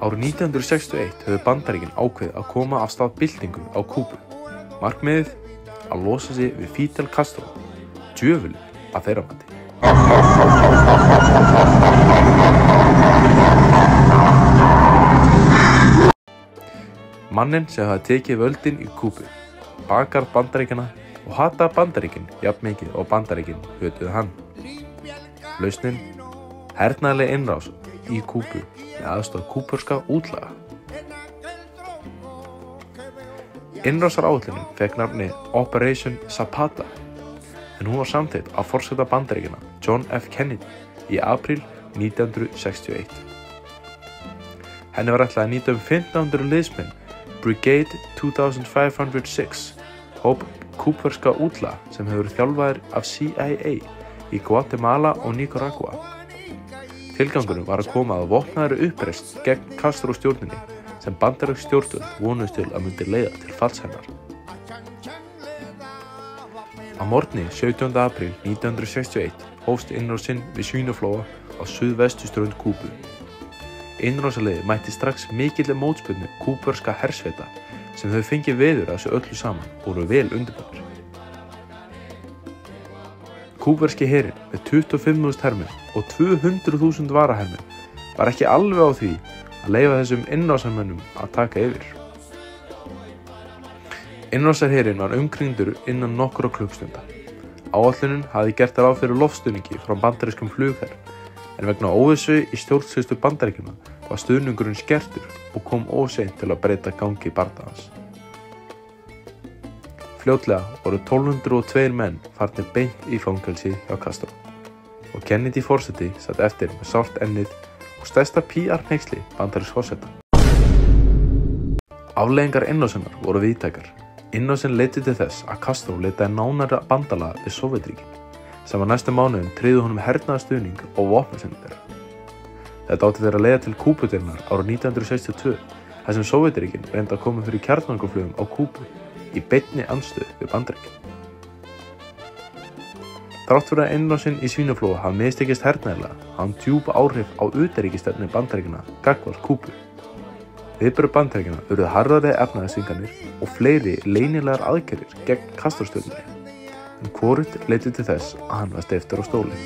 Árið 1961 höfðu Bandaríkin ákveðið að koma af stað byltingu á Kúbu. Markmiðið að losa sig við Fidel Castro, djöfulinn að þeirra mati. Manninn sem hafði tekið völdin í Kúbu, bakar Bandaríkjana og hata Bandaríkin jafn mikið og Bandaríkin hötuðu hann. Lausnin: hernaðarleg innrás í Kúbu með aðstoð kúbverskra útlaga. Innrásaráætlunin fékk nafnið Operation Zapata, en hún var samþykkt af forseta Bandaríkjanna John F. Kennedy í apríl 1961. Henni var ætlað að nýta 1500 liðsmenn Brigade 2506, hóp kúbverskra útlaga sem hefur verið þjálfaðir af CIA í Guatemala og Nicaragua. Tilgangurinn var að koma að vopnaðri uppreisn gegn Castro stjórninni sem bandarísk stjórnvöld vonuðust til að myndi leiða til falls hennar. Að morgni 17. apríl 1961 hófst innrásin við Svínaflóa á suðvesturströnd Kúbu. Innrásarliðið mætti strax mikilli mótspyrnu kúbverskra hersveita sem þau fengið veður að þessu öllu saman og voru vel undirbúnir. Kúbverski herinn með 25.000 hermenn og 200.000 varahermenn var ekki alveg á því að leyfa þessum innrásarmönnum að taka yfir. Innrásarherinn var umkringdur innan nokkurra klukkstunda. Áætlunin hafði gert ráð fyrir loftstuðningi frá bandarískum flugherr, en vegna óvissu í stjórnsýslu Bandaríkjanna var stuðningurinn skertur og kom of seint til að breyta gangi bardagans. Fljótlega voru 1202 menn farnir beint í fangelsi hjá Castro og Kennedy forseti sat eftir með sárt ennið og stærsta PR-hneyksli bandarísks forseta. Afleiðingar innrásarinnar voru víðtækar. Innrásin leiddi til þess að Castro leitaði nánara bandalaga við Sovétríkin, sem á næstu mánuðum tryggðu honum hernaðarstuðning og vopnasendingar. Þetta átti þeirra að leiða til Kúbudeilunnar árið 1962, þar sem Sovétríkin reyndu að koma fyrir kjarnorkuflugum á Kúbu í beinni andstöðu við Bandaríkin. Þrátt fyrir að innrásin í Svínaflóa hafi mistekist hernaðarlega, hafði hann djúp áhrif á utanríkisstefnu Bandaríkjanna gagnvart Kúbu. Viðbrögð Bandaríkjanna urðu harðari efnahagsþvinganir og fleiri leynilegar aðgerðir gegn Castro-stjórninni, en hvorugt leiddi til þess að hann var steyptur á stólinn.